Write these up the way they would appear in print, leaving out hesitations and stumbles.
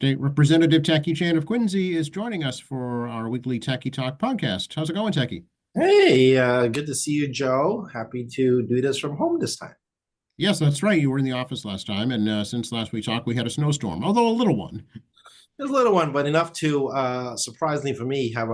State Representative Tacky Chan of Quincy is joining us for our weekly Tacky Talk podcast. How's it going, Tacky? Hey, good to see you, Joe. Happy to do this from home this time. Yes, that's right. You were in the office last time, and since last we talked, we had a snowstorm, although a little one. There's a little one, but enough to, surprisingly for me, have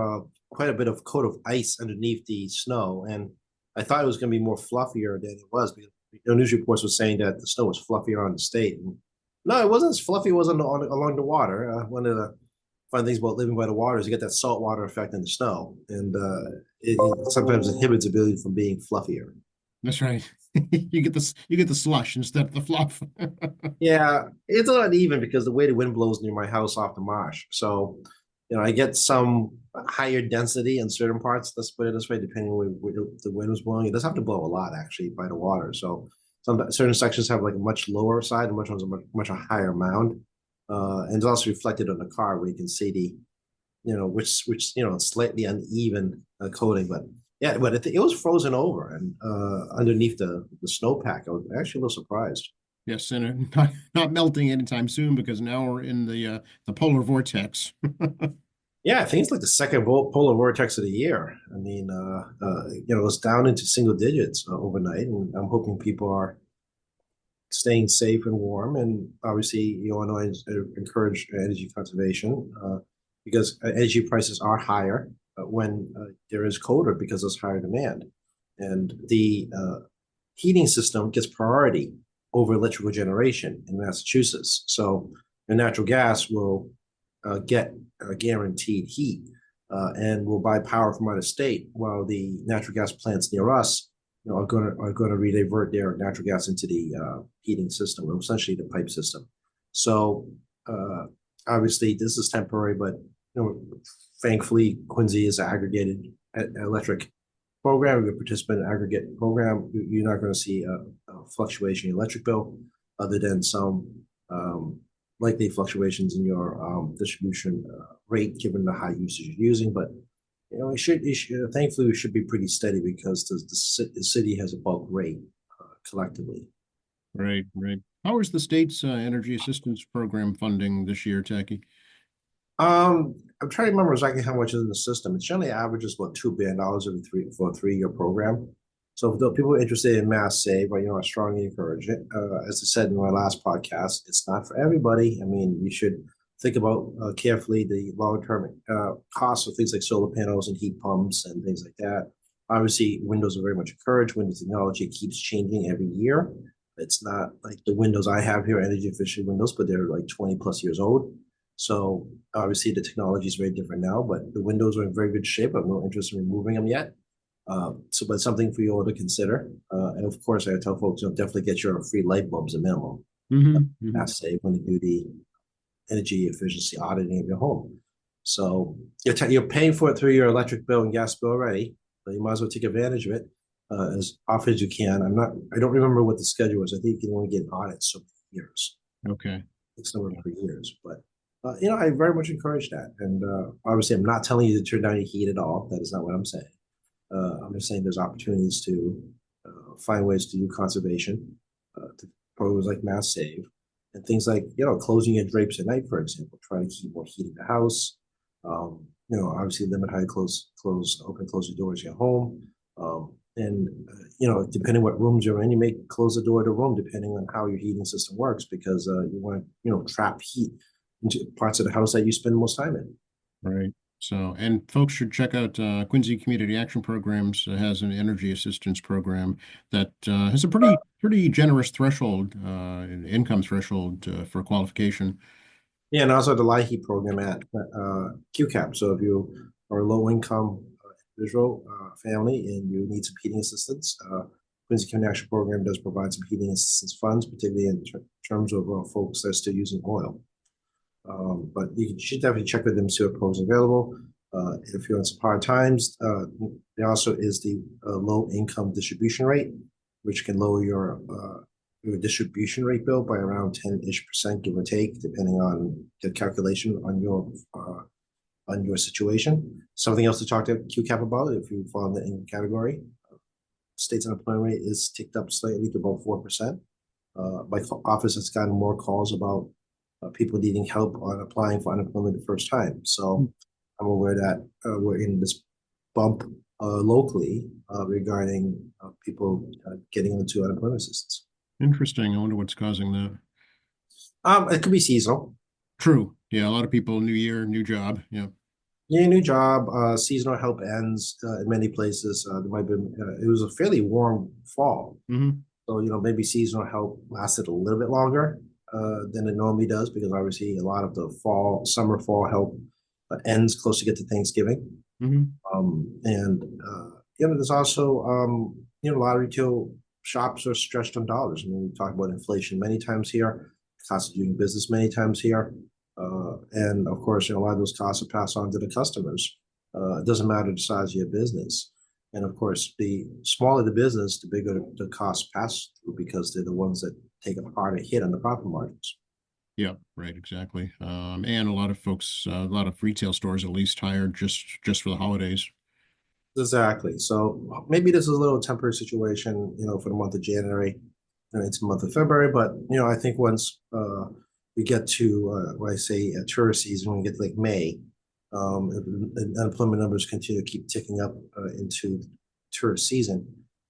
quite a bit of coat of ice underneath the snow. And I thought it was going to be more fluffier than it was because news reports were saying that the snow was fluffier on the state. And no, it wasn't as fluffy. It was along the water. One of the fun things about living by the water is you get that salt water effect in the snow, and it sometimes inhibits ability from being fluffier. That's right. You get the slush instead of the fluff. Yeah, it's not even because the way the wind blows near my house off the marsh. So, I get some higher density in certain parts. Let's put it this way, depending on where the wind was blowing. It does have to blow a lot actually by the water. So, some certain sections have like a much lower side, and much ones a much a higher mound. And it's also reflected on the car where you can see which slightly uneven coating, but yeah, but it was frozen over and underneath the snowpack. I was actually a little surprised. Yes, and not melting anytime soon because now we're in the polar vortex. Yeah, I think it's like the second polar vortex of the year. I mean, it's down into single digits overnight, and I'm hoping people are staying safe and warm. And obviously, Illinois encourage energy conservation because energy prices are higher when there is colder because there's higher demand, and the heating system gets priority over electrical generation in Massachusetts. So the natural gas will get guaranteed heat and will buy power from out of state, while the natural gas plants near us are going to redivert their natural gas into the heating system, or essentially the pipe system. So obviously this is temporary, but thankfully Quincy is an aggregated electric program, a participant aggregate program. You're not going to see a fluctuation in electric bill, other than some likely fluctuations in your distribution rate, given the high usage you're using. But thankfully, we should be pretty steady because the city has a bulk rate collectively. Right, right. How is the state's energy assistance program funding this year, Tacky? I'm trying to remember exactly how much is in the system. It generally averages about $2 billion for a 3-year program. So if the people are interested in Mass Save, I strongly encourage it. As I said in my last podcast, it's not for everybody. I mean, you should think about carefully the long-term costs of things like solar panels and heat pumps and things like that. Obviously, Windows are very much encouraged. Windows technology keeps changing every year. It's not like the Windows I have here, energy efficient Windows, but they're like 20 plus years old. So obviously the technology is very different now, but the windows are in very good shape. I have no interest in removing them yet. But something for you all to consider. And of course, I tell folks, definitely get your free light bulbs a minimum. That's safe when you do the energy efficiency auditing of your home. So you're paying for it through your electric bill and gas bill already, but you might as well take advantage of it as often as you can. I don't remember what the schedule is. I think you can only get an audit so many years, Okay. like somewhere per years, but I very much encourage that. And obviously, I'm not telling you to turn down your heat at all. That is not what I'm saying. I'm just saying there's opportunities to find ways to do conservation, to programs like Mass Save, and things like closing your drapes at night, for example, trying to keep more heat in the house. Obviously limit how you close the doors in your home. And depending what rooms you're in, you may close the door to the room depending on how your heating system works, because you want to trap heat into parts of the house that you spend most time in. Right. So, and folks should check out Quincy Community Action Programs has an energy assistance program that has a pretty generous threshold, income threshold for qualification. Yeah, and also the LIHEAP program at QCAP. So if you are a low income individual family and you need some heating assistance, Quincy Community Action Program does provide some heating assistance funds, particularly in terms of folks that are still using oil. But you should definitely check with them, see what programs are available. If you're on some hard times, there also is the low income distribution rate, which can lower your distribution rate bill by around 10-ish%, give or take, depending on the calculation on your situation. Something else to talk to QCAP about if you fall in the income category. State's unemployment rate is ticked up slightly to about 4%. My office has gotten more calls about people needing help on applying for unemployment the first time. So I'm aware that we're in this bump locally regarding people getting into unemployment assistance. Interesting. I wonder what's causing that. It could be seasonal. True. Yeah, a lot of people, new year, new job. Yeah. Yeah, new job. Seasonal help ends in many places. There might be. It was a fairly warm fall, Hmm. so maybe seasonal help lasted a little bit longer than it normally does because obviously a lot of the fall help ends close to get to Thanksgiving. Hmm. And there's also a lot of retail shops are stretched on dollars. I mean, we talk about inflation many times here, cost of doing business many times here, and of course, a lot of those costs are passed on to the customers. It doesn't matter the size of your business, and of course, the smaller the business, the bigger the cost pass through because they're the ones that take a harder hit on the profit margins. Yeah, right, exactly. And a lot of folks, a lot of retail stores at least hired just for the holidays. Exactly. So maybe this is a little temporary situation, for the month of January and into the month of February. But I think once we get to what I say tourist season, when we get to like May, if the unemployment numbers continue to keep ticking up into tourist season,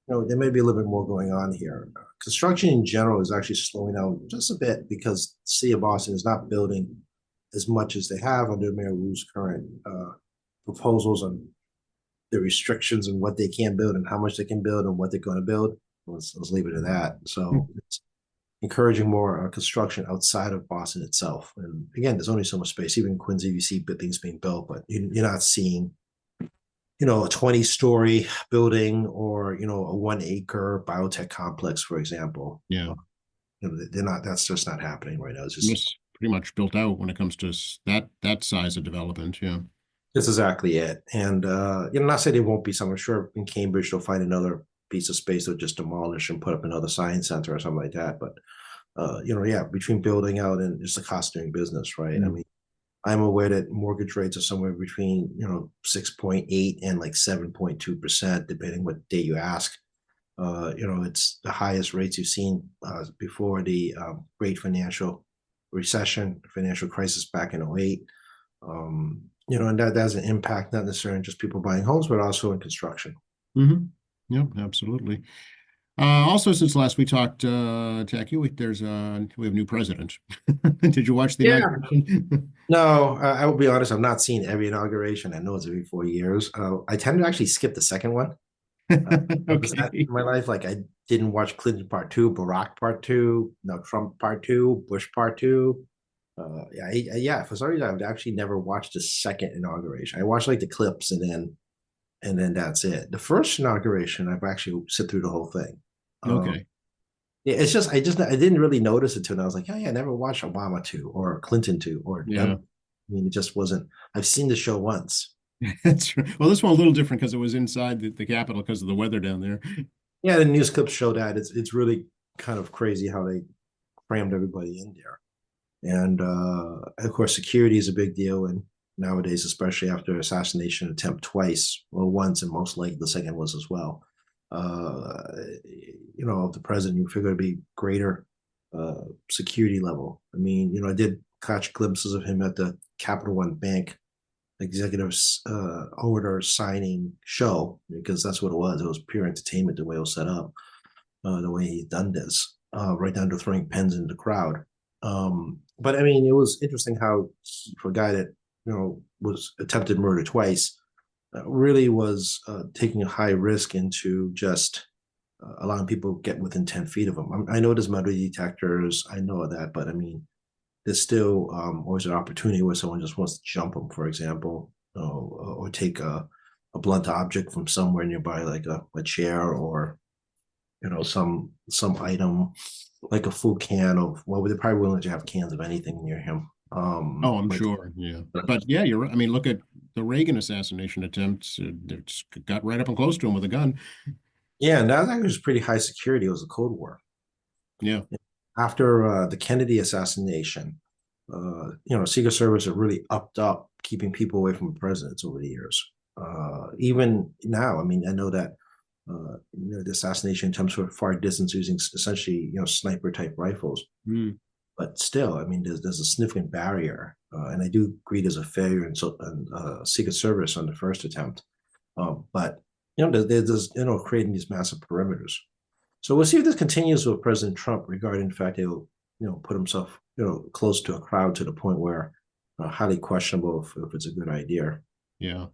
there may be a little bit more going on here. Construction in general is actually slowing down just a bit because the city of Boston is not building as much as they have under Mayor Wu's current proposals on the restrictions and what they can build and how much they can build and what they're going to build. Let's leave it at that. So it's encouraging more construction outside of Boston itself. And again, there's only so much space. Even in Quincy, you see things being built, but you're not seeing, a 20-story building or, a 1-acre biotech complex, for example. Yeah. They're not, that's just not happening right now. It's just, It's pretty much built out when it comes to that size of development. Yeah. that's exactly it. And, not saying there won't be some. I'm sure in Cambridge, they'll find another piece of space they'll just demolish and put up another science center or something like that. But, yeah, between building out and just the cost of doing business, right? I mean, I'm aware that mortgage rates are somewhere between, 6.8 and like 7.2%, depending what day you ask. It's the highest rates you've seen before the great financial crisis back in 08. And that has an impact, not necessarily on just people buying homes, but also in construction. Mm-hmm. Yep, absolutely. Also, since last we talked, Jackie, we have a new president. Did you watch the Yeah. inauguration? No, I will be honest. I've not seen every inauguration. I know it's every 4 years. I tend to actually skip the second one. In Okay. my life, like I didn't watch Clinton Part 2, Barack Part 2, no Trump Part 2, Bush Part 2. Yeah. For some reason, I've actually never watched the second inauguration. I watched like the clips and then that's it. The first inauguration, I've actually sit through the whole thing. Okay. Yeah, it's just I didn't really notice it till I was like, oh yeah, I never watched Obama 2 or Clinton 2 or Yeah. I mean, it just wasn't. I've seen the show once. That's right. Well, this one a little different because it was inside the Capitol because of the weather down there. Yeah, the news clips show that it's really kind of crazy how they crammed everybody in there. And of course, security is a big deal, and nowadays, especially after assassination attempt twice, well, once, and most likely the second was as well. Of the president, you figure it'd be greater security level. I mean, I did catch glimpses of him at the Capital One Bank executives order signing show because that's what it was. It was pure entertainment the way it was set up, the way he done this, right down to throwing pens in the crowd. But I mean, it was interesting how for a guy that was attempted murder twice, really was taking a high risk into just allowing people to get within 10 feet of him. I know there's metal detectors, I know that, but I mean, there's still always an opportunity where someone just wants to jump them, for example, or take a blunt object from somewhere nearby, like a chair or some item like a full can of, well, they're probably willing to have cans of anything near him. Oh, I'm sure. Yeah. But yeah, you're right. I mean, look at the Reagan assassination attempts. It got right up and close to him with a gun. Yeah, and that was pretty high security. It was the Cold War. Yeah. After the Kennedy assassination, Secret Service have really upped up keeping people away from presidents over the years. Even now, I mean, I know that the assassination attempts were far distance using essentially sniper type rifles. Mm. but still, I mean, there's a significant barrier, and I do agree there's a failure in Secret Service on the first attempt, but there's creating these massive perimeters. So we'll see if this continues with President Trump regarding the fact he'll put himself close to a crowd to the point where highly questionable if it's a good idea. Yeah.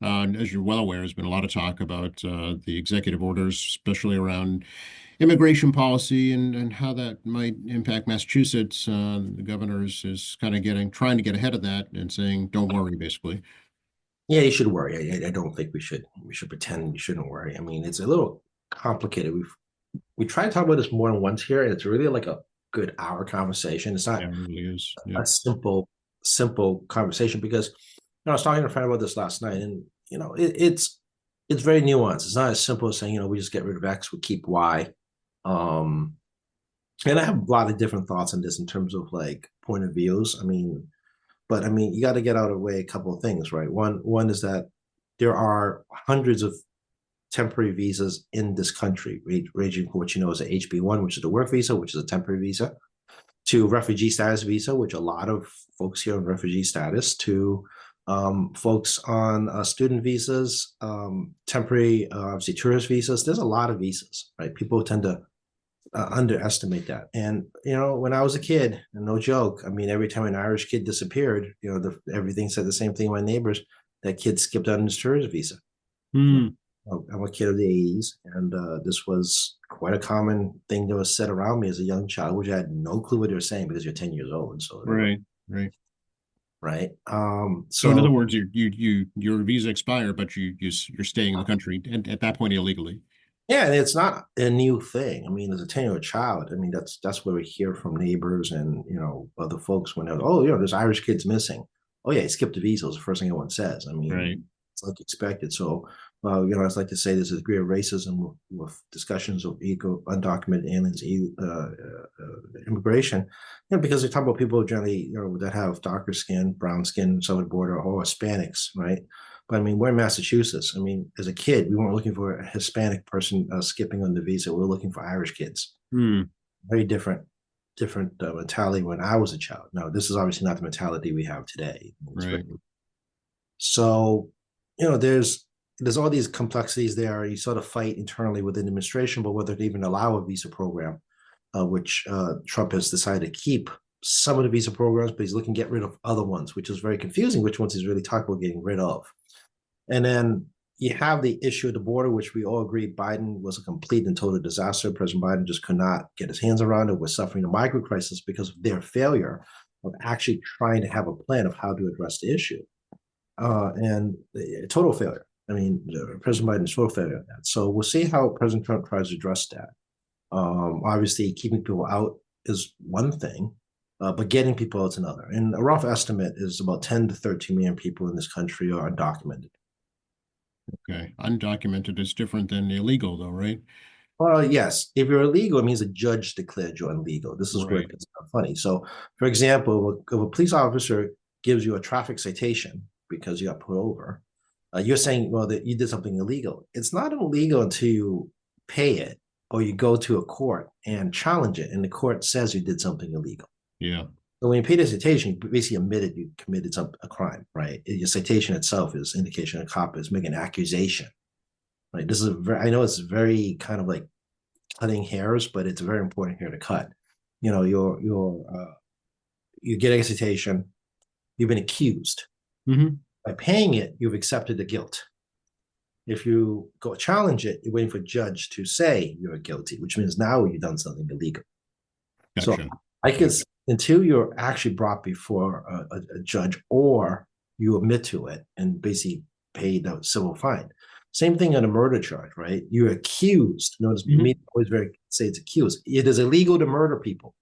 As you're well aware, there's been a lot of talk about the executive orders, especially around immigration policy and how that might impact Massachusetts. The governor is kind of trying to get ahead of that and saying, "Don't worry," basically. Yeah, you should worry. I don't think we should pretend we shouldn't worry. I mean, it's a little complicated. We tried to talk about this more than once here, and it's really like a good hour conversation. It's not Yeah, it really is. Yeah. a simple conversation because I was talking to a friend about this last night, and it's very nuanced. It's not as simple as saying we just get rid of X, we keep Y. Um, and I have a lot of different thoughts on this in terms of like point of views. But I mean, you got to get out of the way a couple of things, right? One is that there are hundreds of temporary visas in this country, ranging from what as a HB1, which is a work visa, which is a temporary visa, to refugee status visa, which a lot of folks here on refugee status, to folks on student visas, temporary, obviously tourist visas. There's a lot of visas, right? People tend to underestimate that. And when I was a kid, and no joke, I mean, every time an Irish kid disappeared, everything said the same thing. My neighbors, that kid skipped on his tourist visa. Hmm. I'm a kid of the 80s, and this was quite a common thing that was said around me as a young child, which I had no clue what they were saying because you're 10 years old. So Right. Right. right. So in other words, your visa expired, but you're staying in the country, and at that point illegally. Yeah, and it's not a new thing. I mean, as a 10-year-old child, I mean, that's what we hear from neighbors and other folks when they're, oh, this Irish kid's missing. Oh yeah, he skipped the visa. Is the first thing everyone says. I mean, Right. it's like expected. So, I'd like to say there's a degree of racism with discussions of undocumented aliens, immigration, because we talk about people generally, that have darker skin, brown skin, southern border, or Hispanics, right? But I mean, we're in Massachusetts. I mean, as a kid, we weren't looking for a Hispanic person skipping on the visa. We were looking for Irish kids. Hmm. Very different mentality when I was a child. Now, this is obviously not the mentality we have today. Right. So, there's all these complexities there. You sort of fight internally within the administration, but whether to even allow a visa program, which Trump has decided to keep some of the visa programs, but he's looking to get rid of other ones, which is very confusing, which ones he's really talking about getting rid of. And then you have the issue of the border, which we all agree Biden was a complete and total disaster. President Biden just could not get his hands around it. We're suffering a migrant crisis because of their failure of actually trying to have a plan of how to address the issue. And total failure. I mean, President Biden's total failure at that. So we'll see how President Trump tries to address that. Obviously, keeping people out is one thing, but getting people out is another. And a rough estimate is about 10 to 13 million people in this country are undocumented. Okay. Undocumented is different than illegal, though, right? Well, yes. If you're illegal, it means a judge declared you illegal. This is where Right. it gets funny. So, for example, if a police officer gives you a traffic citation because you got put over, you're saying, well, that you did something illegal. It's not illegal until you pay it or you go to a court and challenge it, and the court says you did something illegal. Yeah. So when you pay the citation, you basically admitted you committed a crime, right? Your citation itself is indication a cop is making an accusation, right? This is I know it's very kind of like cutting hairs, but it's very important here to cut. You're getting a citation, you've been accused. Mm-hmm. By paying it, you've accepted the guilt. If you go challenge it, you're waiting for a judge to say you're guilty, which means now you've done something illegal. Gotcha. So I guess until you're actually brought before a judge or you admit to it and basically pay the civil fine. Same thing on a murder charge, right? You're accused. Notice me always say it's accused. It is illegal to murder people,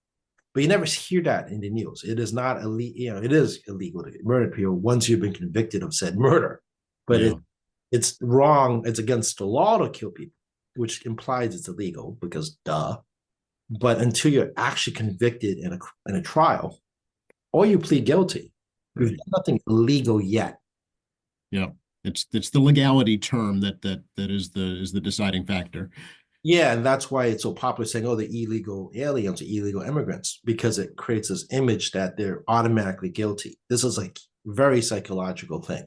but you never hear that in the news. It is not illegal. It is illegal to murder people once you've been convicted of said murder, but it's wrong. It's against the law to kill people, which implies it's illegal because duh. But until you're actually convicted in a trial, or you plead guilty, you've done nothing illegal yet. Yeah, it's the legality term that is the deciding factor. Yeah, and that's why it's so popular saying, oh, the illegal aliens or illegal immigrants, because it creates this image that they're automatically guilty. This is like very psychological thing.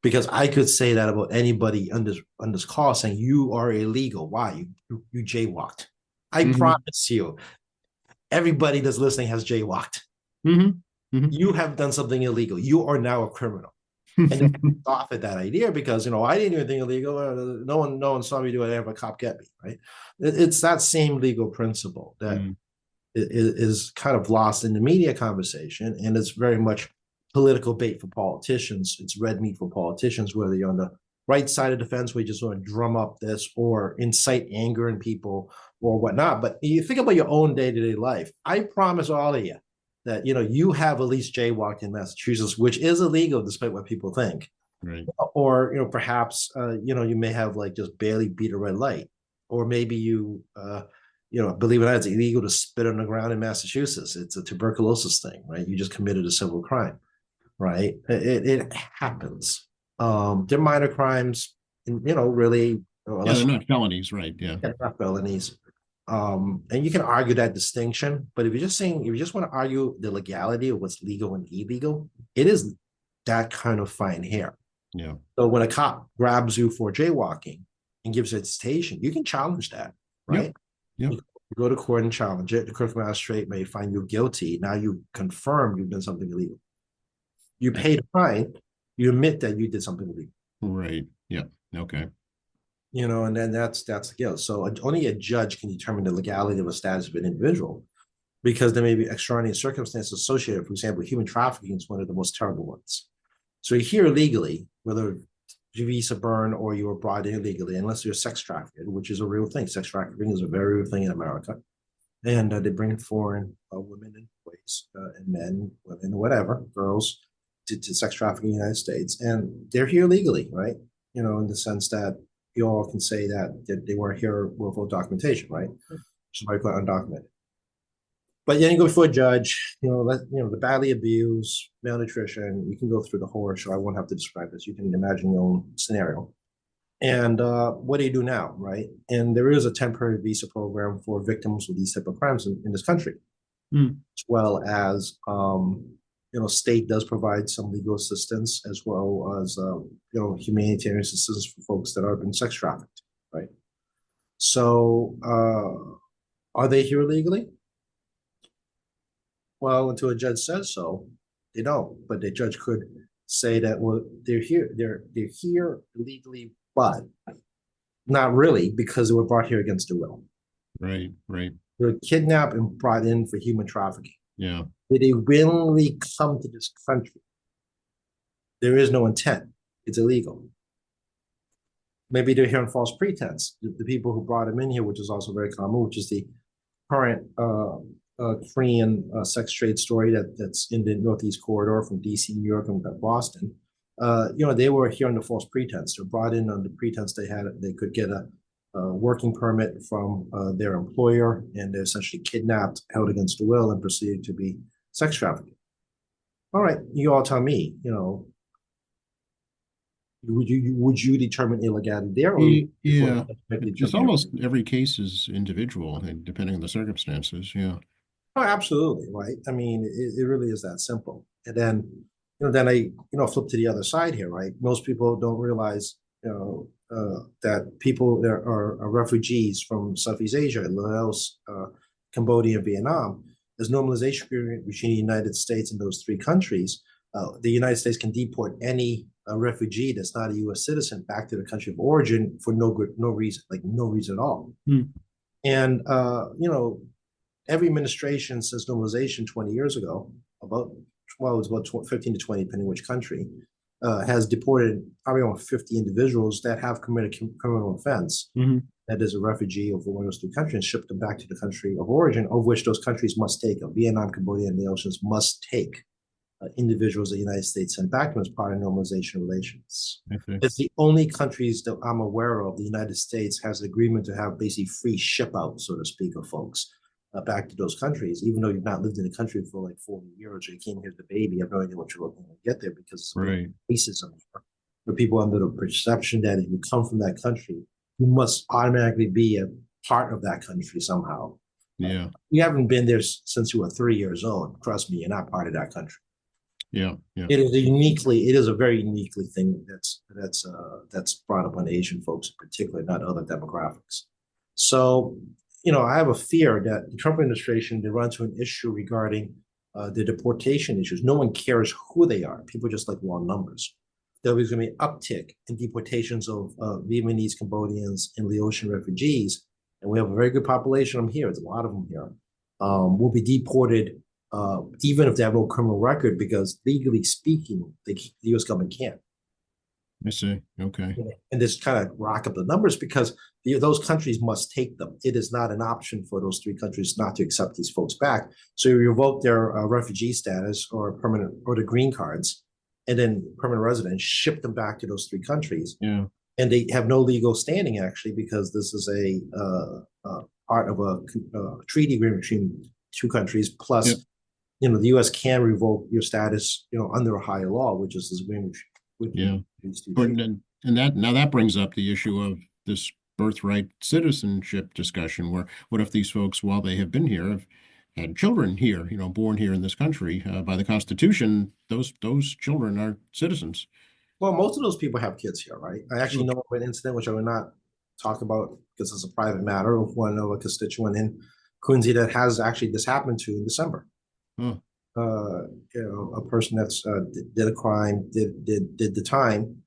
Because I could say that about anybody on this call saying you are illegal. Why? You jaywalked. I Hmm. promise you, everybody that's listening has jaywalked. Hmm. Hmm. You have done something illegal. You are now a criminal. And they off at that idea because I didn't do anything illegal. No one saw me do it. I have a cop get me, right? It's that same legal principle that Mm. is kind of lost in the media conversation, and it's very much political bait for politicians. It's red meat for politicians, whether you're on the right side of the fence where you just want to drum up this or incite anger in people or whatnot. But you think about your own day-to-day life. I promise all of you that you have at least jaywalked in Massachusetts, which is illegal despite what people think. Right. Or perhaps you may have like just barely beat a red light, or maybe believe it or not, it's illegal to spit on the ground in Massachusetts. It's a tuberculosis thing, right? You just committed a civil crime, right? It happens. They're minor crimes, really, Yeah, they're unless not felonies, right? Yeah. they're not felonies. And you can argue that distinction, but if you just want to argue the legality of what's legal and illegal, it is that kind of fine hair. Yeah. So when a cop grabs you for jaywalking and gives you a citation, you can challenge that, Yep. right? Yep. You go to court and challenge it. The court magistrate may find you guilty. Now you confirm you've done something illegal. You pay the fine. You admit that you did something illegal. Right. Yeah. Okay. And then that's the guilt. So only a judge can determine the legality of a status of an individual because there may be extraordinary circumstances associated. For example, human trafficking is one of the most terrible ones. So you're here illegally, whether you visa burn or you were brought in illegally, unless you're sex trafficked, which is a real thing. Sex trafficking is a very real thing in America. And they bring foreign women and boys and men, women, whatever, girls to sex trafficking in the United States. And they're here legally, right? In the sense that you all can say that they weren't here with full documentation, right? Somebody put undocumented. But then you go before a judge, the badly abused, malnutrition. You can go through the horror show. I won't have to describe this. You can imagine your own scenario. And what do you do now, right? And there is a temporary visa program for victims of these type of crimes in this country, as well as state does provide some legal assistance as well as humanitarian assistance for folks that are been sex trafficked, right? So are they here illegally? Well, until a judge says so, they don't. But the judge could say that, well, they're here illegally, but not really because they were brought here against their will. Right. Right. They were kidnapped and brought in for human trafficking. Yeah. Did they willingly come to this country? There is no intent. It's illegal. Maybe they're here on false pretense. The people who brought them in here, which is also very common, which is the current Korean sex trade story that's in the Northeast corridor from DC, New York, and Boston. They were here on the false pretense. They're brought in on the pretense they could get a working permit from their employer, and they're essentially kidnapped, held against the will, and proceeded to be sex trafficked. All right, you all tell me. Would you determine illegality there? Or Yeah. Just almost every case is individual, and depending on the circumstances. Yeah. Oh, absolutely, right? I mean, it really is that simple. And then I flip to the other side here, right? Most people don't realize, that people there are refugees from Southeast Asia, Laos, Cambodia, and Vietnam. There's normalization agreement between the United States and those three countries. The United States can deport any refugee that's not a U.S. citizen back to the country of origin for no reason, like no reason at all. And every administration since normalization 20 years ago, it was about 15 to 20, depending which country, has deported probably around 50 individuals that have committed criminal offense. That is a refugee of one of those two countries, and shipped them back to the country of origin, of which those countries must take. Vietnam, Cambodia, and Laos must take individuals the United States sent back to as part of normalization relations. Okay. It's the only countries that I'm aware of. The United States has an agreement to have basically free ship out, so to speak, of folks back to those countries, even though you've not lived in the country for like 40 years, or you came here as a baby. You have no idea what you're looking to get there because of racism. For people under the perception that if you come from that country, you must automatically be a part of that country somehow. Yeah. You haven't been there since you were 3 years old. Trust me, you're not part of that country. Yeah. Yeah. It is a very uniquely thing that's brought up on Asian folks in particular, not other demographics. So, I have a fear that the Trump administration, they run into an issue regarding the deportation issues. No one cares who they are. People just like raw numbers. There's going to be an uptick in deportations of Vietnamese, Cambodians, and Laotian refugees. And we have a very good population of them here. There's a lot of them here. Will be deported even if they have no criminal record, because legally speaking, the U.S. government can't. I see. Okay. And this kind of rock up the numbers because those countries must take them. It is not an option for those three countries not to accept these folks back. So you revoke their refugee status or permanent or the green cards, and then permanent residents, ship them back to those three countries. Yeah. And they have no legal standing actually because this is a part of a treaty agreement between two countries. Plus, Yep. The U.S. can revoke your status, under a higher law, which is this agreement with Yeah. these two But treaties. and that brings up the issue of this birthright citizenship discussion, where what if these folks, while they have been here, have had children here, born here in this country, by the Constitution, those children are citizens. Well, most of those people have kids here, right? I actually know of an incident which I will not talk about because it's a private matter of one of a constituent in Quincy that has actually this happened to in December. Huh. A person that's did a crime, did the time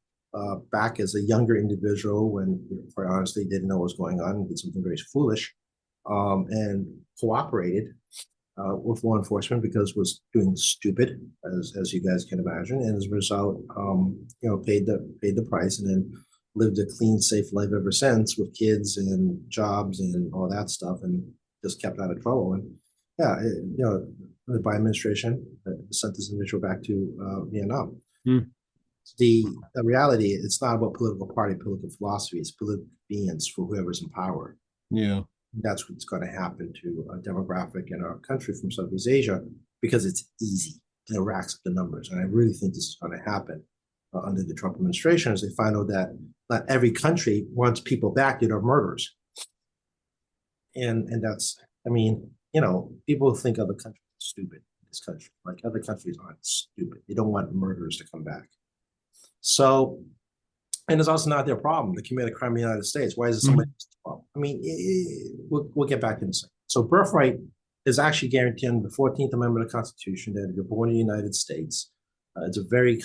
back as a younger individual when, quite honestly, didn't know what was going on, did something very foolish, and cooperated with law enforcement because was doing stupid, as you guys can imagine, and as a result, paid the price and then lived a clean, safe life ever since with kids and jobs and all that stuff, and just kept out of trouble. And yeah, the Biden administration sent this individual back to Vietnam. Hmm. The reality, it's not about political party, political philosophy. It's political convenience for whoever's in power. Yeah. That's what's going to happen to a demographic in our country from Southeast Asia because it's easy and it racks up the numbers. And I really think this is going to happen under the Trump administration as they find out that not every country wants people back that are murderers. And that's, people think other countries are stupid in this country. Like other countries aren't stupid. They don't want murderers to come back. So, and it's also not their problem. They commit a crime in the United States. Why is it somebody else's problem? We'll get back in a second. So birthright is actually guaranteed in the 14th Amendment of the Constitution that if you're born in the United States, it's a very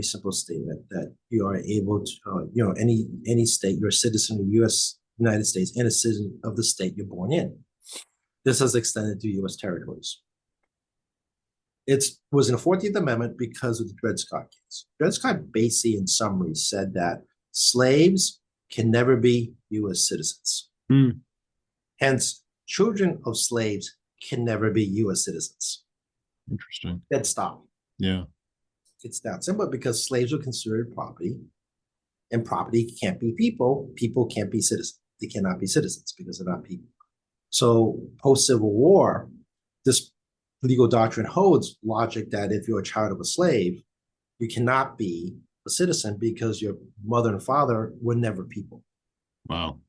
simple statement that you are able to, any state, you're a citizen of the U.S. United States and a citizen of the state you're born in. This has extended to U.S. territories. It was in the 14th Amendment because of the Dred Scott case. Dred Scott basically, in summary, said that slaves can never be U.S. citizens. Hmm. Hence, children of slaves can never be U.S. citizens. Interesting. Dead stop. Yeah. It's that simple because slaves are considered property, and property can't be people. People can't be citizens. They cannot be citizens because they're not people. So post-Civil War, this legal doctrine holds logic that if you're a child of a slave, you cannot be a citizen because your mother and father were never people. Wow.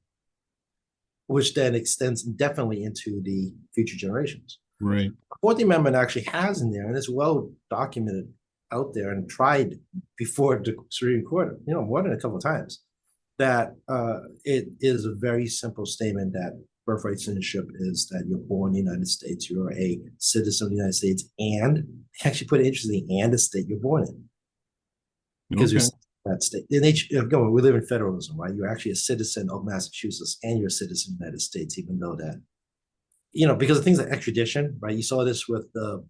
Which then extends indefinitely into the future generations. Right. The 14th Amendment actually has in there, and it's well documented out there and tried before the Supreme Court, more than a couple of times, that it is a very simple statement that birthright citizenship is that you're born in the United States, you're a citizen of the United States, and actually put it interestingly, and the state you're born in. Because you're that state. We live in federalism, right? You're actually a citizen of Massachusetts and you're a citizen of the United States, even though that, because of things like extradition, right? You saw this with the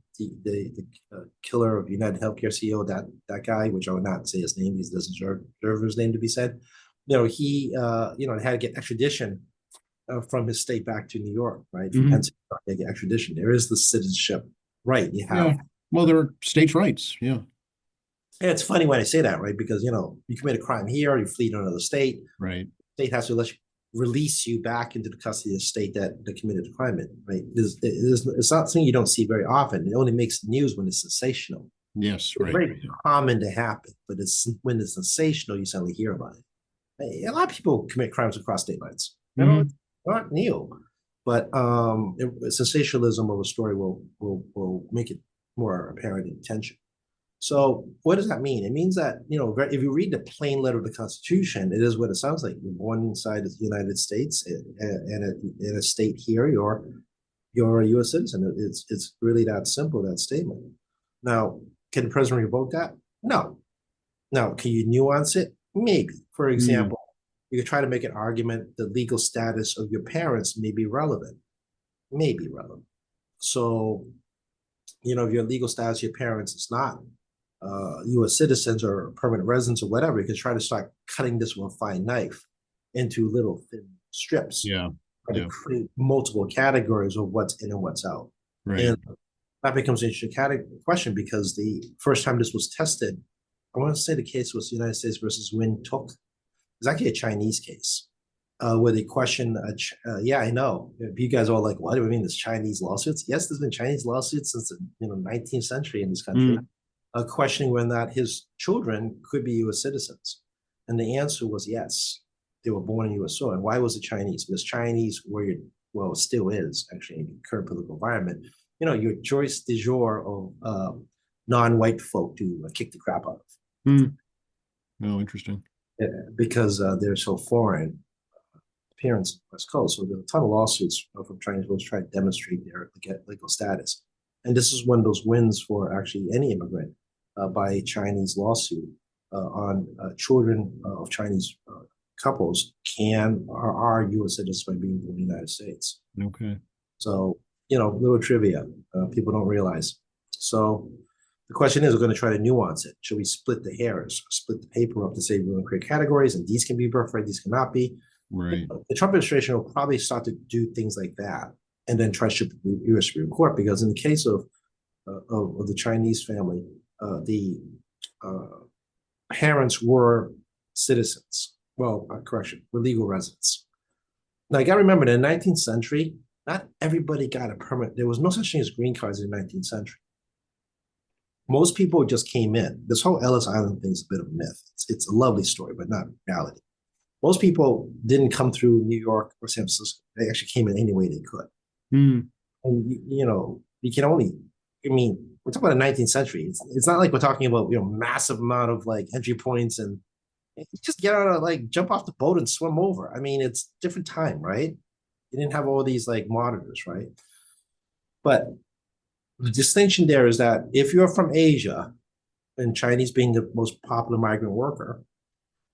killer of United Healthcare CEO, that guy, which I would not say his name, he doesn't deserve his name to be said. He had to get extradition from his state back to New York, right? From Pennsylvania, to get extradition. There is the citizenship right you have. Yeah. Well, there are states' rights. Yeah. And it's funny when I say that, right? Because you commit a crime here, you flee to another state. Right. The state has to release you back into the custody of the state that committed the crime in, right? It's not something you don't see very often. It only makes news when it's sensational. Yes, It's right. very common to happen, but when it's sensational, you suddenly hear about it. A lot of people commit crimes across state lines. not new, but sensationalism of a story will make it more apparent in attention. So what does that mean? It means that, if you read the plain letter of the Constitution, it is what it sounds like. You're born inside the United States in a state here, you're a U.S. citizen. It's really that simple, that statement. Now, can the president revoke that? No. Now, can you nuance it? Maybe. For example, you could try to make an argument the legal status of your parents may be relevant. Maybe relevant. So, if your legal status of your parents is not U.S. citizens or permanent residents or whatever, you can try to start cutting this with a fine knife into little thin strips. Yeah. To create multiple categories of what's in and what's out. Right. And that becomes an interesting question because the first time this was tested, I want to say the case was the United States versus Win Tuk. It's actually a Chinese case where they question, yeah, I know. You guys are all like, what do we mean there's Chinese lawsuits? Yes, there's been Chinese lawsuits since the 19th century in this country, questioning whether or not his children could be U.S. citizens. And the answer was yes. They were born in U.S. soil. And why was it Chinese? Because Chinese it still is actually in the current political environment, your choice du jour of non-white folk to kick the crap out of. Oh, interesting. Because they're so foreign appearance on the West Coast. So there are a ton of lawsuits from Chinese folks trying to demonstrate their legal status. And this is one of those wins for actually any immigrant by a Chinese lawsuit on children of Chinese couples are U.S. citizens by being in the United States. Okay. So, little trivia people don't realize. So the question is, we're going to try to nuance it. Should we split the hairs, split the paper up to say we're going to create categories and these can be birthright, these cannot be? Right. The Trump administration will probably start to do things like that and then try to ship the U.S. Supreme Court, because in the case of the Chinese family, the parents were citizens. Well, correction, were legal residents. Now, you got to remember, in the 19th century, not everybody got a permit. There was no such thing as green cards in the 19th century. Most people just came in. This whole Ellis Island thing is a bit of a myth. It's a lovely story, but not reality. Most people didn't come through New York or San Francisco. They actually came in any way they could. And, you can only, we're talking about the 19th century. It's not like we're talking about, massive amount of entry points and just get out of jump off the boat and swim over. It's different time, right? You didn't have all these monitors, right? But the distinction there is that if you're from Asia, and Chinese being the most popular migrant worker,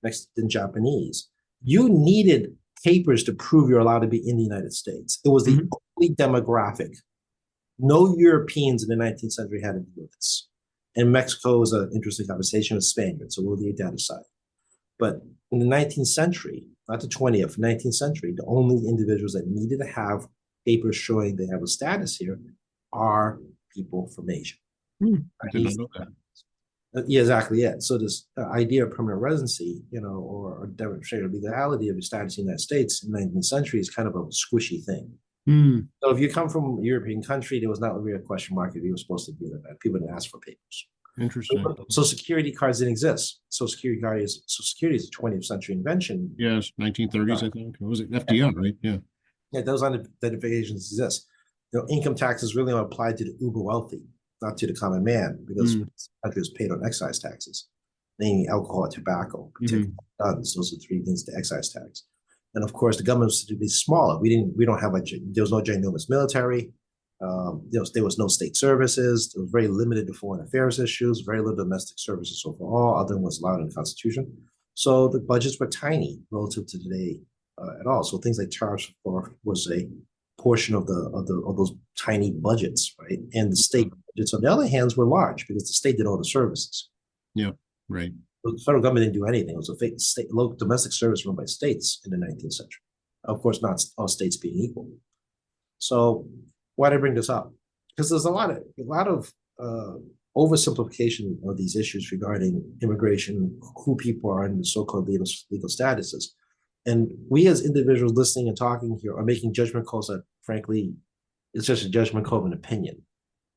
next to Japanese, you needed papers to prove you're allowed to be in the United States. It was the only demographic. No Europeans in the 19th century had to do with this. And Mexico is an interesting conversation with Spaniards, so we'll leave that aside. But in the 19th century, not the 20th, 19th century, the only individuals that needed to have papers showing they have a status here are people from Asia. I did not know that. Yeah, exactly. Yeah. So this idea of permanent residency, or demonstrated legality of your status in the United States in the 19th century is kind of a squishy thing. So if you come from a European country, there was not really a question mark if you were supposed to be there. People didn't ask for papers. Interesting. Social Security cards didn't exist. Social Security is a 20th century invention. Yes, 1930s, I think. Was it FDR, right? Yeah. Yeah, those identifications exist. Income taxes really only applied to the uber wealthy, not to the common man, because the country was paid on excise taxes, namely alcohol, tobacco, guns. Those are three things to excise tax. And of course, the government was to be smaller. We don't have there was no ginormous military. There was no state services. There was very limited to foreign affairs issues, very little domestic services overall, other than what's allowed in the Constitution. So the budgets were tiny relative to today at all. So things like tariffs was a portion of those tiny budgets, right? And the state budgets, on the other hand, were large because the state did all the services. Yeah, right. The federal government didn't do anything. It was a local domestic service run by states in the 19th century. Of course, not all states being equal. So why did I bring this up? Because there's a lot of oversimplification of these issues regarding immigration, who people are in the so-called legal statuses. And we as individuals listening and talking here are making judgment calls that, frankly, it's just a judgment call of an opinion.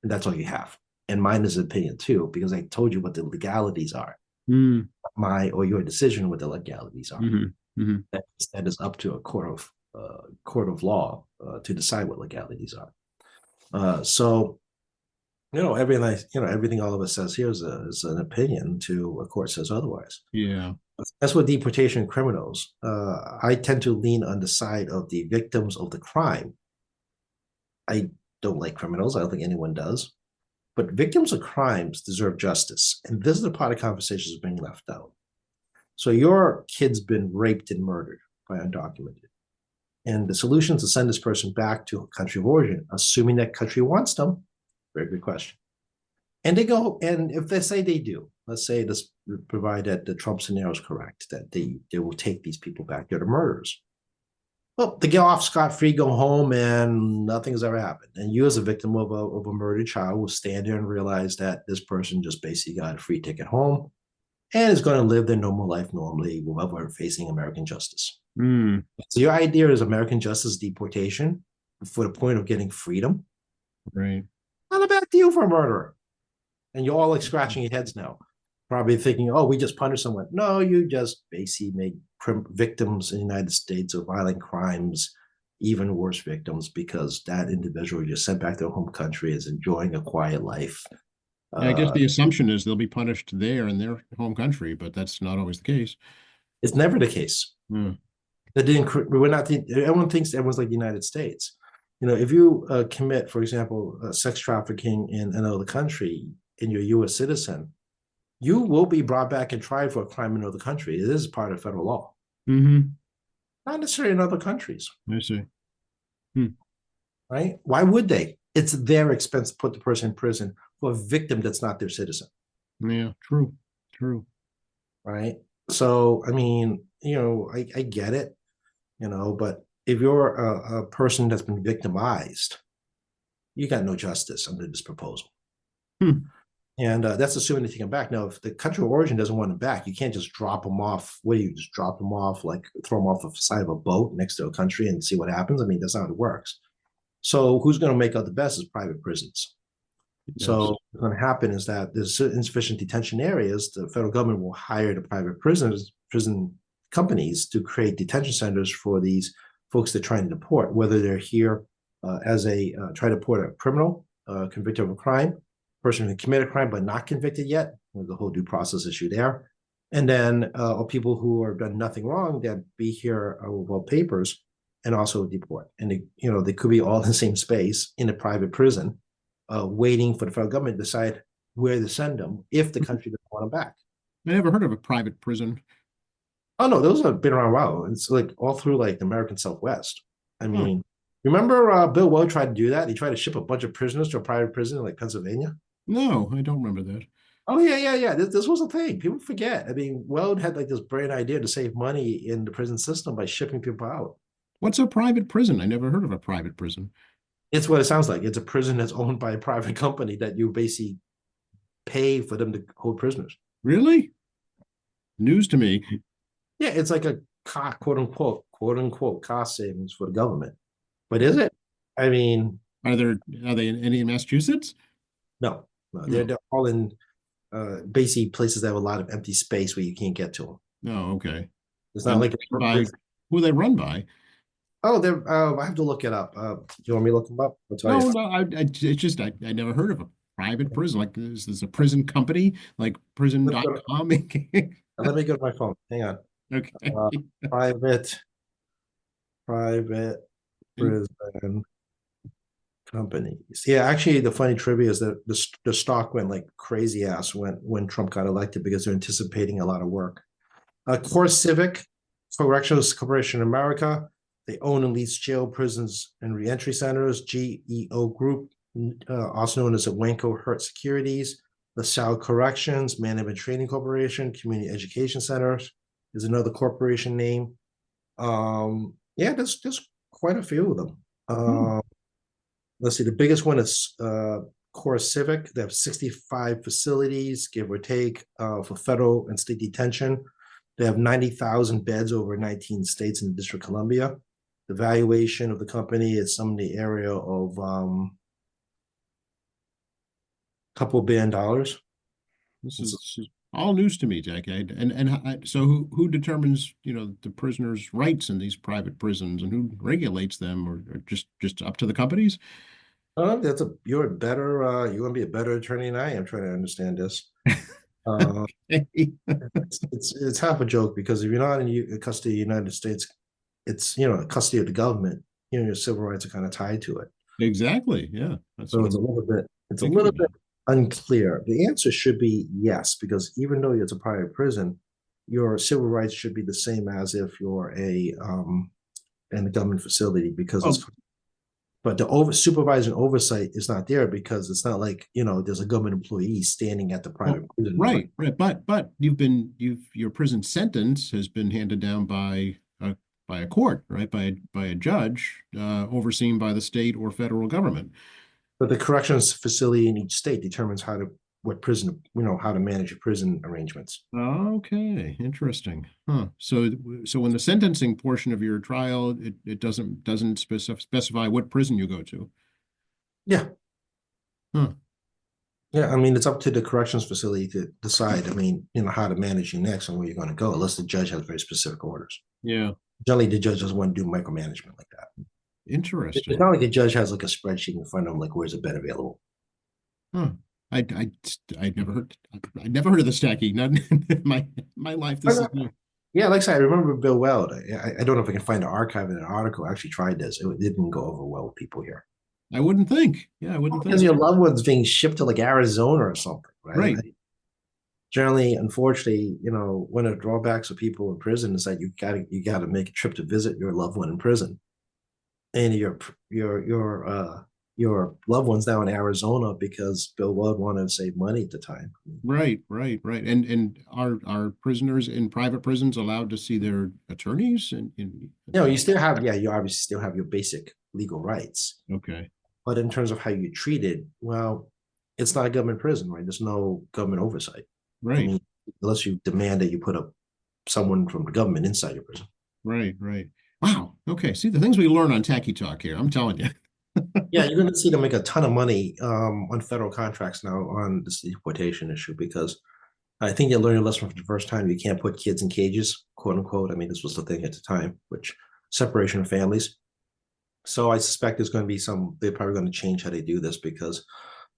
And that's all you have. And mine is an opinion too, because I told you what the legalities are. My or your decision what the legalities are. That is up to a court of court of law to decide what legalities are. So everything all of us says here is an opinion to a court says otherwise. Yeah. That's what deportation criminals. I tend to lean on the side of the victims of the crime. I don't like criminals. I don't think anyone does. But victims of crimes deserve justice. And this is the part of conversation that's being left out. So your kid's been raped and murdered by undocumented. And the solution is to send this person back to a country of origin, assuming that country wants them. Very good question. And they go, and if they say they do, let's say this, provided the Trump scenario is correct, that they will take these people back. They're the murderers. Well, they get off scot-free, go home, and nothing's ever happened. And you, as a victim of a murdered child, will stand there and realize that this person just basically got a free ticket home and is going to live their normal life normally without facing American justice. Mm. So your idea is American justice deportation for the point of getting freedom? Right. Not a bad deal for a murderer. And you're all like scratching your heads now, probably thinking, oh, we just punish someone. No, you just basically make victims in the United States of violent crimes even worse victims, because that individual you sent back to their home country is enjoying a quiet life. I guess the assumption is they'll be punished there in their home country, but that's not always the case. It's never the case. Mm. We're not. Everyone thinks everyone's like the United States. If you commit, for example, sex trafficking in another country, and you're a U.S. citizen, you will be brought back and tried for a crime in another country. It is part of federal law. Mm-hmm. Not necessarily in other countries. I see. Right? Why would they? It's their expense to put the person in prison for a victim that's not their citizen. Yeah, true. Right? So, I mean, I get it, but if you're a person that's been victimized, you got no justice under this proposal. And that's assuming they take them back. Now, if the country of origin doesn't want them back, you can't just drop them off. What do you just drop them off, like throw them off the side of a boat next to a country and see what happens? I mean, that's not how it works. So who's going to make out the best is private prisons. Yes. So what's going to happen is that there's insufficient detention areas. The federal government will hire the private prison companies to create detention centers for these folks they're trying to deport, whether they're here as try to deport a criminal convicted of a crime, person who committed a crime but not convicted yet. There's a whole due process issue there. And then or people who have done nothing wrong that be here without papers and also deport. And they could be all in the same space in a private prison, waiting for the federal government to decide where to send them if the country doesn't want them back. I never heard of a private prison. Oh no, those have been around a while. It's like all through like the American Southwest. I mean, remember Bill Weld tried to do that? He tried to ship a bunch of prisoners to a private prison in like Pennsylvania. No, I don't remember that. Oh yeah. This was a thing. People forget. I mean, Weld had like this brilliant idea to save money in the prison system by shipping people out. What's a private prison? I never heard of a private prison. It's what it sounds like. It's a prison that's owned by a private company that you basically pay for them to hold prisoners. Really? News to me. Yeah, it's like a quote unquote cost savings for the government. But is it? I mean, are they in any in Massachusetts? No. They're all in basically places that have a lot of empty space where you can't get to them. Oh, okay. It's not like who they run by. Oh, they're. I have to look it up. Do you want me to look them up? It's just I never heard of a private prison. Like this a prison company, like prison.com. Let me go to my phone. Hang on. Okay. Private prison companies. Yeah, actually, the funny trivia is that the stock went like crazy ass when Trump got elected because they're anticipating a lot of work. CoreCivic, Correctional Corporation in America. They own and lease jail, prisons, and reentry centers. GEO Group, also known as Wanko Hurt Securities. LaSalle Corrections, Management Training Corporation, Community Education Centers is another corporation name. Yeah, there's quite a few of them. Let's see, the biggest one is CoreCivic. They have 65 facilities, give or take, for federal and state detention. They have 90,000 beds over 19 states in the District of Columbia. The valuation of the company is some in the area of a couple $1 billion. This is all news to me, Jackie. So who determines, the prisoners' rights in these private prisons, and who regulates them, or just up to the companies? You're gonna be a better attorney than I am trying to understand this. Uh, it's half a joke because if you're not in custody of the United States, it's custody of the government. Your civil rights are kind of tied to it. Exactly. Yeah. That's So what it's a I'm little bit it's a thinking little bit about. unclear. The answer should be yes, because even though it's a private prison, your civil rights should be the same as if you're a in a government facility because Oh, it's but the supervision oversight is not there because it's not like there's a government employee standing at the well, private prison. right. But your prison sentence has been handed down by a court, right? By a judge, overseen by the state or federal government. But the corrections facility in each state determines what prison, how to manage your prison arrangements. Okay, interesting. Huh. So when the sentencing portion of your trial, it doesn't specify what prison you go to. Yeah. Huh. Yeah, I mean, it's up to the corrections facility to decide. I mean, how to manage you next and where you're going to go, unless the judge has very specific orders. Yeah. Generally, the judge doesn't want to do micromanagement like that. It's Interesting. not like a judge has like a spreadsheet in front of him, like where's a bed available. Huh. I never heard of the stacking. Not in my life. This is new. Yeah, like I said, I remember Bill Weld. I don't know if I can find an archive in an article. I actually tried this. It didn't go over well with people here. I wouldn't think. Yeah, I wouldn't Because think. your loved one's being shipped to like Arizona or something, right? Right. Generally, unfortunately, one of the drawbacks of people in prison is that you gotta make a trip to visit your loved one in prison, and your loved one's now in Arizona because Bill Weld wanted to save money at the time. Right. And are prisoners in private prisons allowed to see their attorneys? You still have, yeah, you obviously still have your basic legal rights, Okay. but in terms of how you treated, well, it's not a government prison, right? There's no government oversight. I Right. mean, unless you demand that you put up someone from the government inside your prison. Right. Wow. Okay. See the things we learn on Tacky Talk here. I'm telling you. Yeah, you're going to see them make a ton of money on federal contracts now on this deportation issue because I think you learn a lesson for the first time. You can't put kids in cages, quote unquote. I mean, this was the thing at the time, which separation of families. So I suspect there's going to be they're probably going to change how they do this because,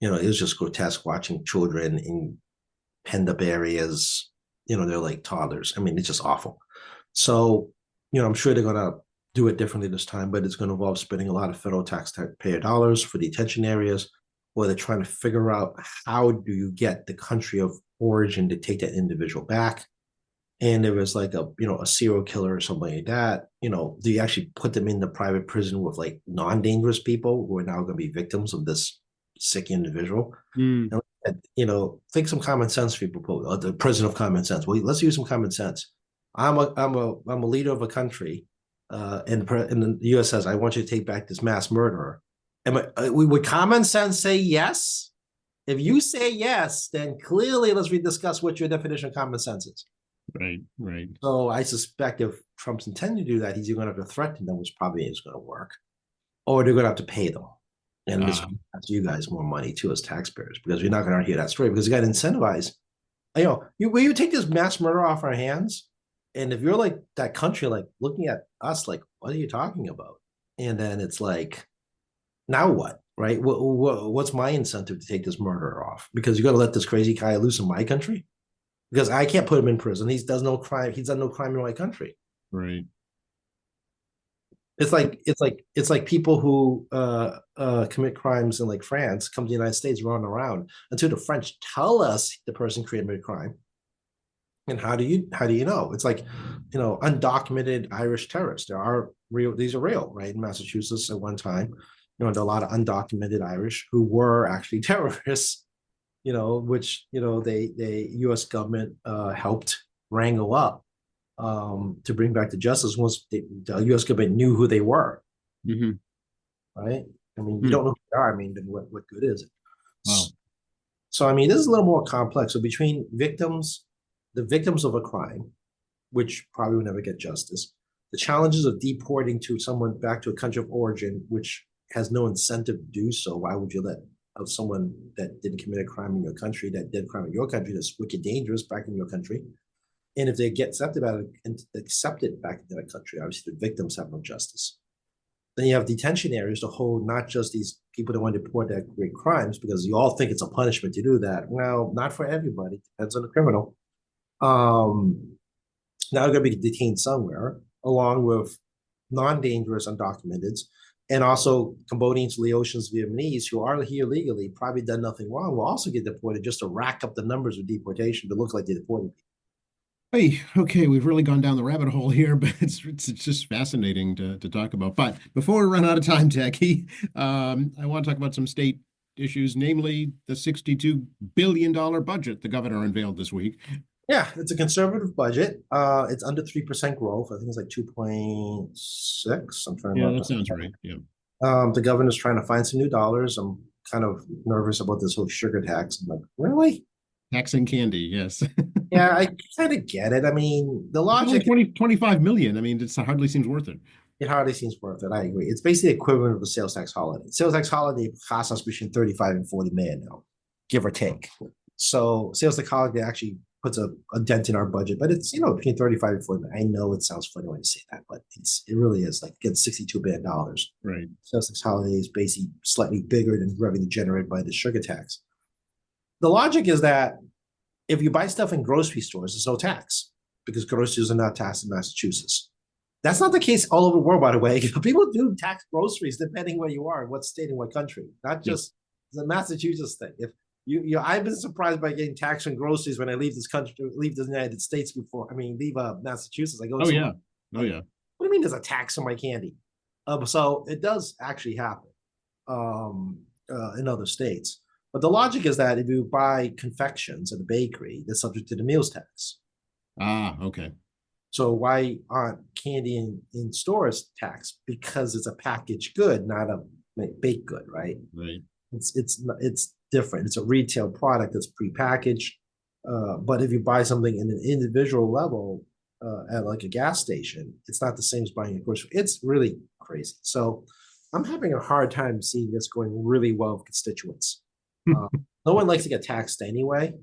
it was just grotesque watching children in penned up areas. They're like toddlers. I mean, it's just awful. So, I'm sure they're going to do it differently this time, but it's going to involve spending a lot of federal taxpayer dollars for detention areas, where they're trying to figure out how do you get the country of origin to take that individual back. And there was like a serial killer or something like that, do you actually put them in the private prison with like non-dangerous people who are now going to be victims of this sick individual? Mm. And, think some common sense, people. The president of common sense. Well, let's use some common sense. I'm a leader of a country, and the U.S. says, "I want you to take back this mass murderer." Would common sense say yes? If you say yes, then clearly let's rediscuss what your definition of common sense is. Right. So I suspect if Trump's intending to do that, he's either going to have to threaten them, which probably is going to work, or they're going to have to pay them. And this costs you guys more money too as taxpayers because you're not going to hear that story because you got to incentivize. You take this mass murder off our hands, and if you're like that country, like looking at us, like what are you talking about? And then it's like, now what, right? What's my incentive to take this murderer off? Because you got to let this crazy guy loose in my country because I can't put him in prison. He does no crime. He's done no crime in my country. Right. It's like people who commit crimes in like France come to the United States, run around until the French tell us the person committed a crime. And how do you know? It's like, undocumented Irish terrorists. These are real, right? In Massachusetts at one time, there are a lot of undocumented Irish who were actually terrorists, which, the US government helped wrangle up to bring back to justice once the U.S. government knew who they were. Mm-hmm. Right? I mean, you don't know who they are. I mean, then what good is it? Wow. So, I mean, this is a little more complex. So, between the victims of a crime, which probably will never get justice, the challenges of deporting someone back to a country of origin, which has no incentive to do so. Why would you let of someone that didn't commit a crime in your country, that did a crime in your country, that's wicked dangerous back in your country. And if they get accepted back into that country, obviously the victims have no justice. Then you have detention areas to hold not just these people that want to report that great crimes, because you all think it's a punishment to do that. Well, not for everybody. Depends on the criminal. Now they're going to be detained somewhere, along with non-dangerous undocumented, and also Cambodians, Laotians, Vietnamese who are here legally, probably done nothing wrong, will also get deported just to rack up the numbers of deportation to look like they deported people. Hey, okay, we've really gone down the rabbit hole here, but it's just fascinating to talk about. But before we run out of time, Jackie, I want to talk about some state issues, namely the $62 billion budget the governor unveiled this week. Yeah, it's a conservative budget. It's under 3% growth. I think it's like 2.6. I'm trying to Yeah, remember. that sounds right. Yeah. The governor's trying to find some new dollars. I'm kind of nervous about this whole sugar tax. I'm like, really? Taxing candy, yes. Yeah, I kind of get it. I mean, the It's only logic, 25 million. I mean, it hardly seems worth it. it hardly seems worth it. I agree. It's basically the equivalent of a sales tax holiday. Sales tax holiday costs us between 35 and 40 million now, give or take. So sales tax holiday actually puts a dent in our budget, but it's, between 35 and 40 million. I know it sounds funny when you say that, but it really is like get $62 billion. Right. Sales tax holiday is basically slightly bigger than revenue generated by the sugar tax. The logic is that if you buy stuff in grocery stores, there's no tax because groceries are not taxed in Massachusetts. That's not the case all over the world, by the way. People do tax groceries depending where you are, what state and what country, not just the Massachusetts thing. If I've been surprised by getting taxed on groceries when I leave this country, leave the United States before. I mean, leave Massachusetts. I go. Oh yeah. Oh yeah. What do you mean there's a tax on my candy? So it does actually happen in other states. But the logic is that if you buy confections at a bakery, they're subject to the meals tax. Ah, okay. So why aren't candy in stores taxed? Because it's a packaged good, not a baked good, right? Right. It's different. It's a retail product that's prepackaged. But if you buy something in an individual level at like a gas station, it's not the same as buying a grocery. It's really crazy. So I'm having a hard time seeing this going really well with constituents. No one likes to get taxed anyway.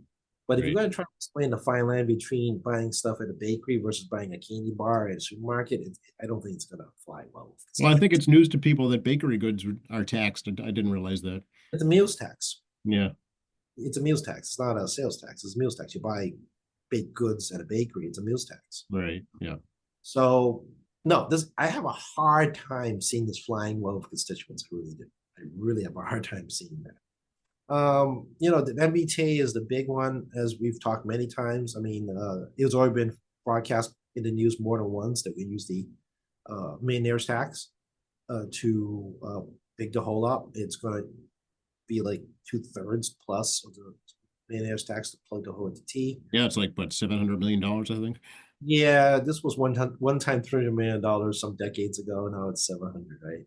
But if you're going to try to explain the fine line between buying stuff at a bakery versus buying a candy bar at a supermarket, I don't think it's going to fly well. Well, I think it's news to people that bakery goods are taxed. I didn't realize that. It's a meals tax. Yeah. It's a meals tax. It's not a sales tax. It's a meals tax. You buy baked goods at a bakery, it's a meals tax. Right. Yeah. So, no, I have a hard time seeing this flying well with constituents. I really do. I really have a hard time seeing that. The MBTA is the big one, as we've talked many times. I mean, it's already been broadcast in the news more than once that we use the millionaire's tax to big the hole up. It's going to be like 2/3 plus of the millionaire's tax to plug the hole into T. Yeah, it's like what, $700 million, I think. Yeah, this was one time $300 million some decades ago. Now it's 700, right?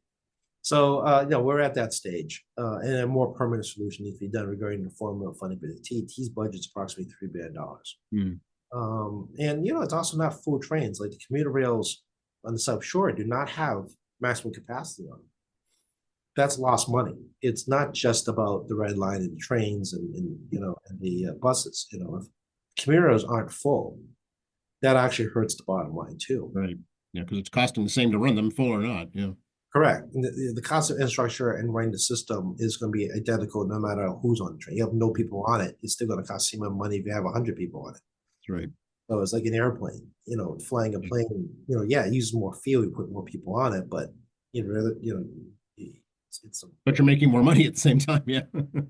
So, we're at that stage, and a more permanent solution needs to be done regarding the formula funding for the T's budget's approximately $3 billion. And it's also not full trains. Like the commuter rails on the South Shore do not have maximum capacity on them. That's lost money. It's not just about the red line and the trains and the buses. If commuters aren't full, that actually hurts the bottom line too. Right. Yeah, because it's costing the same to run them, full or not. Yeah. Correct. The cost of infrastructure and running the system is going to be identical no matter who's on the train. You have no people on it, it's still going to cost the same amount of money if you have 100 people on it. That's right. So it's like an airplane. Flying a plane. It uses more fuel. You put more people on it, but but you're making more money at the same time. Yeah.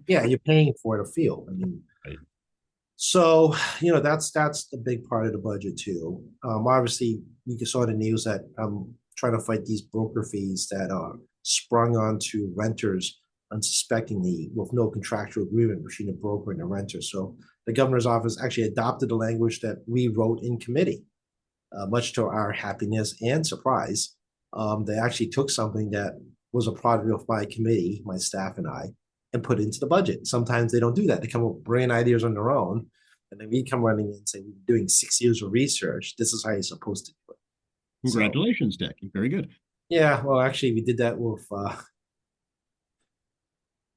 Yeah, you're paying for the fuel. I mean, right. So that's the big part of the budget too. Obviously, you saw the news that trying to fight these broker fees that are sprung onto renters unsuspectingly with no contractual agreement between the broker and the renter. So the governor's office actually adopted the language that we wrote in committee, much to our happiness and surprise. They actually took something that was a product of my committee, my staff and I, and put it into the budget. Sometimes they don't do that. They come up with brilliant ideas on their own. And then we come running in and say, we're doing 6 years of research. This is how you're supposed to do it. Congratulations, Jackie. Very good. Yeah, well, actually, we did that with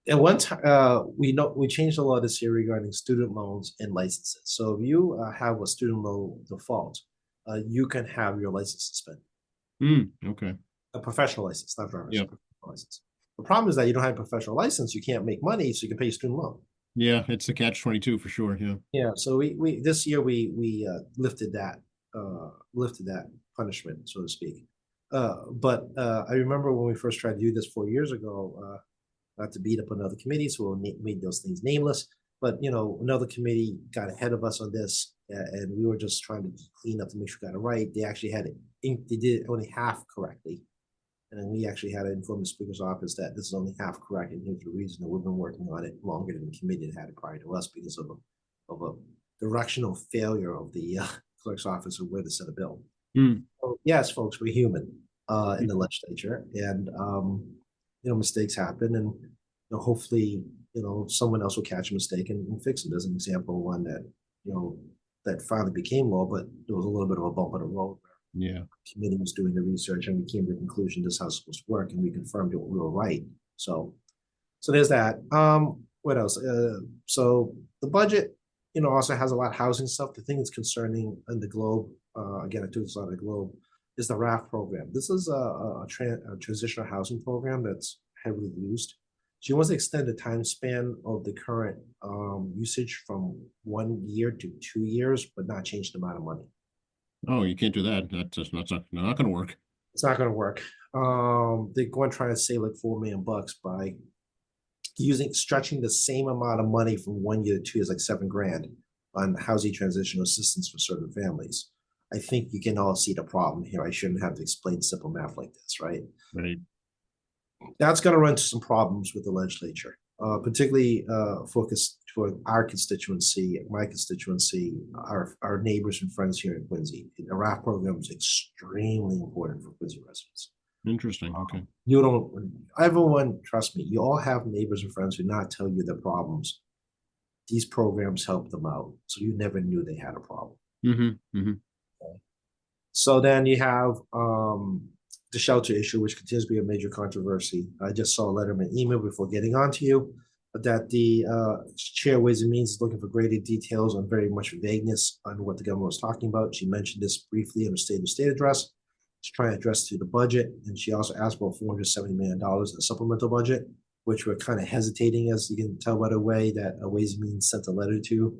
At one time, we changed the law this year regarding student loans and licenses. So if you have a student loan default, you can have your license suspended. Okay. A professional license, not driver's Yeah. license. The problem is that you don't have a professional license, you can't make money, so you can pay your student loan. Yeah, it's a catch-22 for sure. Yeah. Yeah, so we this year we lifted that punishment, so to speak. But I remember when we first tried to do this 4 years ago, not to beat up another committee, so we made those things nameless. But another committee got ahead of us on this, and we were just trying to clean up to make sure we got it right. They actually had it, they did it only half correctly, and then we actually had to inform the speaker's office that this is only half correct, and here's the reason that we've been working on it longer than the committee that had it prior to us because of a directional failure of the clerk's office of where to set a bill. So, yes, folks, we're human in the legislature, and mistakes happen, and hopefully someone else will catch a mistake and fix it. As an example, one that that finally became law, but there was a little bit of a bump in the road. Yeah. The committee was doing the research and we came to the conclusion this is how it's supposed to work, and we confirmed it, we were right. So there's that. What else? So the budget, also has a lot of housing stuff. The thing that's concerning in the Globe, again, I took this out of the Globe, is the RAF program. This is a transitional housing program that's heavily used. She wants to extend the time span of the current usage from 1 year to 2 years, but not change the amount of money. Oh, you can't do that. That's just not going to work. It's not going to work. They're going to try to save like $4 million by stretching the same amount of money from 1 year to 2 years, like $7,000 on housing transitional assistance for certain families. I think you can all see the problem here. I shouldn't have to explain simple math like this, right? Right. That's going to run into some problems with the legislature, particularly focused for our constituency, my constituency, our neighbors and friends here in Quincy. The RAF program is extremely important for Quincy residents. Interesting. Okay. Everyone, trust me, you all have neighbors and friends who not tell you their problems. These programs help them out, so you never knew they had a problem. So then you have the shelter issue, which continues to be a major controversy. I just saw a letter in my email before getting on to you that the chair Ways and Means is looking for greater details on very much vagueness on what the government was talking about. She mentioned this briefly in her State of State address. She's trying to address through the budget, and she also asked for $470 million in a supplemental budget, which we're kind of hesitating, as you can tell by the way that Ways and Means sent a letter to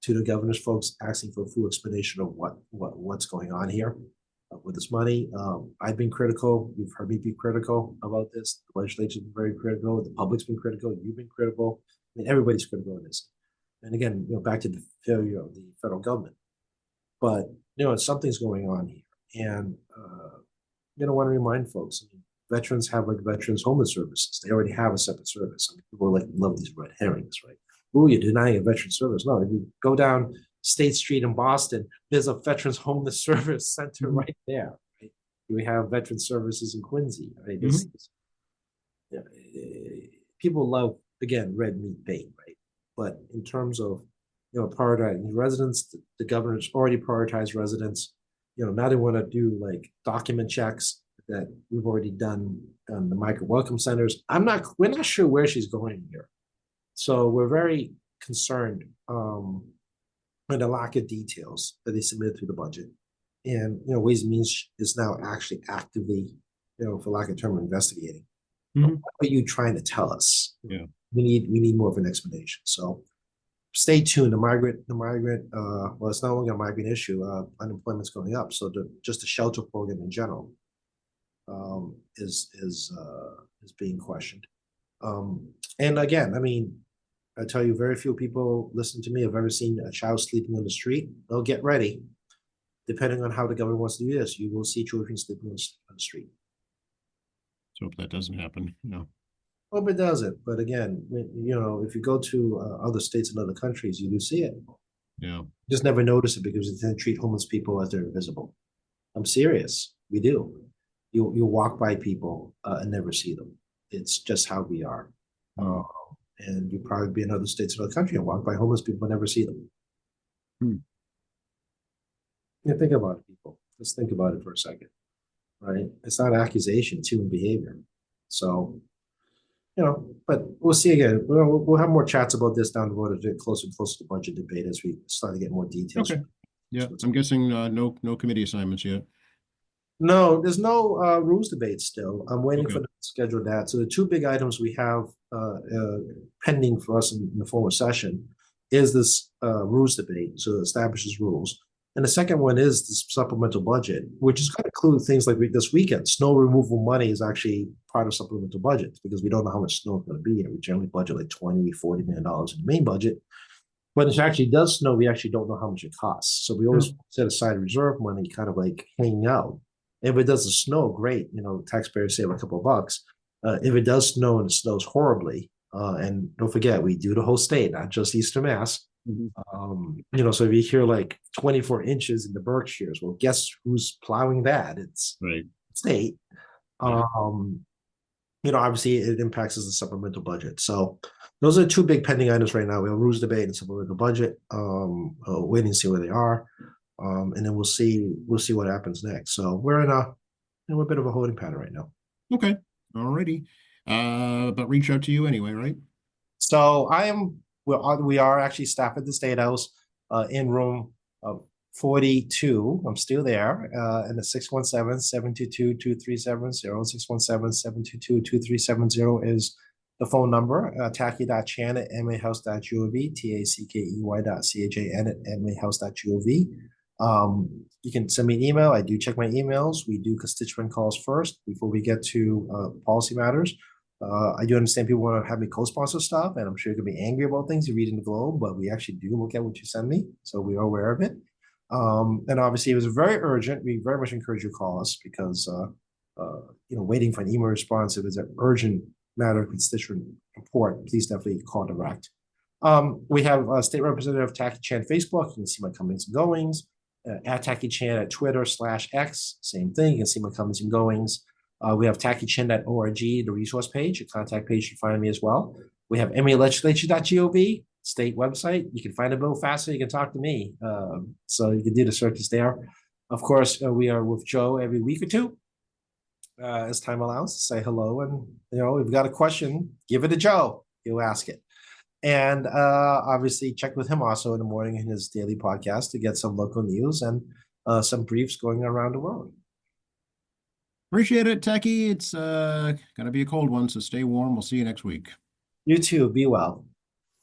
the governor's folks asking for a full explanation of what's going on here with this money. I've been critical. You've heard me be critical about this. The legislature's been very critical. The public's been critical. You've been critical. I mean, everybody's critical in this. And again, back to the failure of the federal government. But something's going on here, and I want to remind folks. I mean, veterans have like Veterans Homeless Services. They already have a separate service. I mean, people like love these red herrings, right? Oh, you're denying a veteran service. No, if you go down State Street in Boston, there's a Veterans Homeless Service Center right there. Right? We have veteran services in Quincy. Right? People love, again, red meat bait, right? But in terms of prioritizing residents, the governor's already prioritized residents. Now they want to do like document checks that we've already done on the migrant welcome centers. We're not sure where she's going here. So we're very concerned by the lack of details that they submitted through the budget. And, Ways and Means is now actually actively, for lack of term, investigating. What are you trying to tell us? Yeah. We need more of an explanation. So stay tuned. The migrant, well, it's no longer a migrant issue. Unemployment's going up. So just the shelter program in general is being questioned. And again, I mean, I tell you, very few people listen to me have ever seen a child sleeping on the street. They'll get ready. Depending on how the government wants to do this, you will see children sleeping on the street. So hope that doesn't happen. Hope it doesn't. But again, if you go to other states and other countries, you do see it. Yeah. You just never notice it because they treat homeless people as they're invisible. I'm serious. We do. You walk by people and never see them. It's just how we are. And you probably be in other states or other country and walk by homeless people and never see them. Think about it, people. Let's think about it for a second, right? It's not an accusation, it's human behavior. So but we'll see again. We'll have more chats about this down the road as we get closer and closer to budget debate as we start to get more details. Okay. Yeah, I'm guessing no committee assignments yet. No, there's no rules debate still. I'm waiting Okay. for them to schedule that. So the two big items we have pending for us in the formal session is this rules debate, so it establishes rules. And the second one is the supplemental budget, which is going to include things like this weekend. Snow removal money is actually part of supplemental budget because we don't know how much snow is going to be. We generally budget like $20-40 million in the main budget. When it actually does snow, we actually don't know how much it costs. So we always set aside reserve money, kind of like hanging out. If it doesn't snow, great. Taxpayers save a couple of bucks. If it does snow and it snows horribly, and don't forget, we do the whole state, not just Eastern Mass. So if you hear like 24 inches in the Berkshires, well, guess who's plowing that? It's Right. state. Yeah. Obviously it impacts the supplemental budget. So those are the two big pending items right now. We have rules debate and supplemental budget. Waiting to see where they are. And then we'll see what happens next. So we're in a bit of a holding pattern right now. Okay. All righty. But reach out to you anyway, right? So we are actually staff at the State House in room 42. I'm still there. And the 617-722-2370, 617-722-2370 is the phone number. Tackey.chan@mahouse.gov, tackey.chan@mahouse.gov. You can send me an email. I do check my emails. We do constituent calls first before we get to policy matters. I do understand people want to have me co-sponsor stuff, and I'm sure you can be angry about things you read in the Globe, but we actually do look at what you send me, so we are aware of it. And obviously, it was very urgent. We very much encourage you to call us because, waiting for an email response, if it's an urgent matter, constituent report, please definitely call direct. We have State Representative Tackey Chan Facebook. You can see my comings and goings. At Tackey Chan at Twitter/X, same thing. You can see my comings and goings. We have tackeychan.org, the resource page, a contact page to find me as well. We have MAlegislature.gov, state website. You can find a bill faster. You can talk to me. So you can do the searches there. Of course, we are with Joe every week or two, as time allows. Say hello, and if you've got a question, give it to Joe. He'll ask it. And obviously, check with him also in the morning in his daily podcast to get some local news and some briefs going around the world. Appreciate it, Tackey. It's gonna be a cold one, so stay warm. We'll see you next week. You too. Be well.